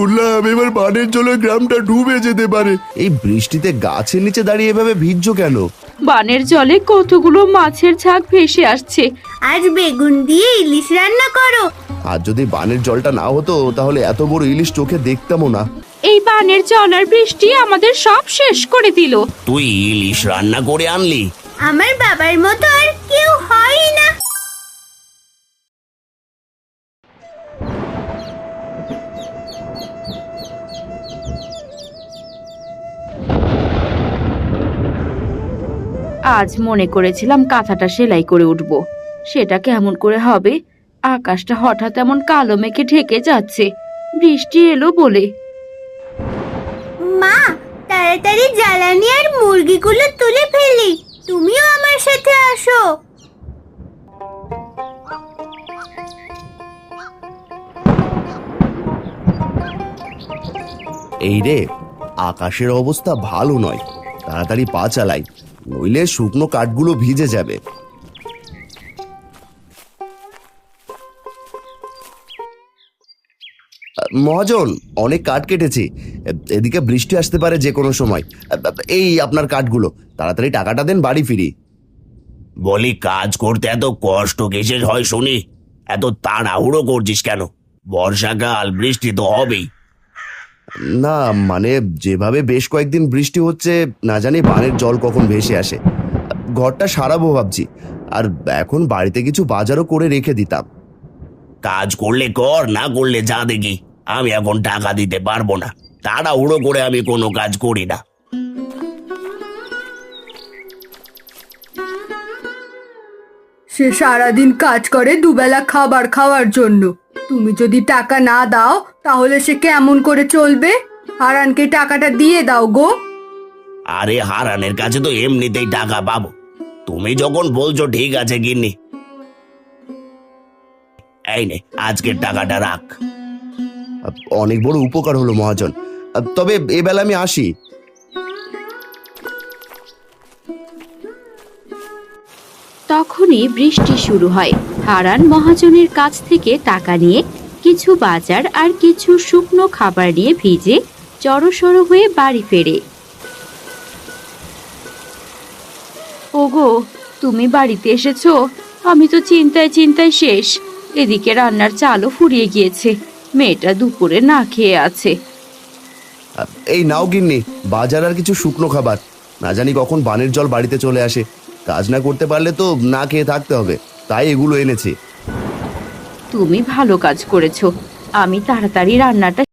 শুনলাম এবার বানের জলে গ্রামটা ডুবে যেতে পারে। এই বৃষ্টিতে গাছের নিচে দাঁড়িয়ে এভাবে ভিজছো কেন? বানের জলে কতগুলো মাছের ঝাঁক ভেসে আসছে। আজ বেগুন দিয়ে ইলিশ রান্না করো। আর যদি বানের জলটা না হতো তাহলে এত বড় ইলিশ চোখে দেখতামও না। এই বানের জল আর বৃষ্টি আমাদের সব শেষ করে দিল। তুই ইলিশ রান্না করে আনলি? আমার বাবার মতো আর কেউ হয় না। আজ মনে করেছিলাম কাঁথাটা সেলাই করে উঠবো, সেটা কেমন করে হবে? আকাশটা হঠাৎ এমন কালো মেঘে ঢেকে যাচ্ছে, বৃষ্টি এলো বলে। মা, তাড়াতাড়ি জ্বালানি আর মুরগিগুলো তুলে ফেলি। তুমিও আমার সাথে আসো। এই রে, আকাশের অবস্থা ভালো নয়, তাড়াতাড়ি পা চালাই, নইলে শুকনো কাঠগুলো ভিজে যাবে। মহাজন, অনেক কাঠ কেটেছি, এদিকে বৃষ্টি আসতে পারে যে কোনো সময়। এই আপনার কাঠগুলো, তাড়াতাড়ি টাকাটা দেন, বাড়ি ফিরি। বলি, কাজ করতে এত কষ্ট কিসের হয় শুনি? এত তাড়াহুড়ো করছিস কেন? বর্ষাকাল, বৃষ্টি তো হবেই। না মানে, যেভাবে বেশ কয়েকদিন বৃষ্টি হচ্ছে, না জানি বানের জল কখন ভেসে আসে। ঘরটা সারাবো ভাবছি, আর এখন বাড়িতে কিছু বাজারও করে রেখে দিতাম। কাজ করলে কর, না করলে যা দেখি। আমি এখন টাকা দিতে পারবো না, তাড়াহুড়ো করে আমি কোনো কাজ করি না। সে সারাদিন কাজ করে দুবেলা খাবার খাওয়ার জন্য। তুমি যদি টাকা না দাও তাহলে সে কেমন করে চলবে? হারানকে টাকাটা দিয়ে দাও গো। আরে, হারানের কাছে তো এমনিতেই টাকা পাবো। তুমি যখন বলছো ঠিক আছে গিন্নি, এই নে, আজকের টাকাটা রাখ। অনেক বড় উপকার হলো মহাজন, তবে এবেলা আমি আসি। তখনই বৃষ্টি শুরু হয়। হারান মহাজনের কাছ থেকে টাকা নিয়ে কিছু বাজার আর কিছু শুকনো খাবার নিয়ে ভিজে জড়সড় হয়ে বাড়ি ফেরে। ওগো, তুমি বাড়িতে এসেছো? আমি তো চিন্তায় চিন্তায় শেষ। এদিকে রান্নার চালও ফুরিয়ে গিয়েছে, মেয়েটা দুপুরে না খেয়ে আছে। এই নাও গিন্নি, বাজার আর কিছু শুকনো খাবার। না জানি কখন বানের জল বাড়িতে চলে আসে, কাজ না করতে পারলে তো না খেয়ে থাকতে হবে, তাই এগুলো এনেছি। তুমি ভালো কাজ করেছো। আমি তাড়াতাড়ি রান্নাটা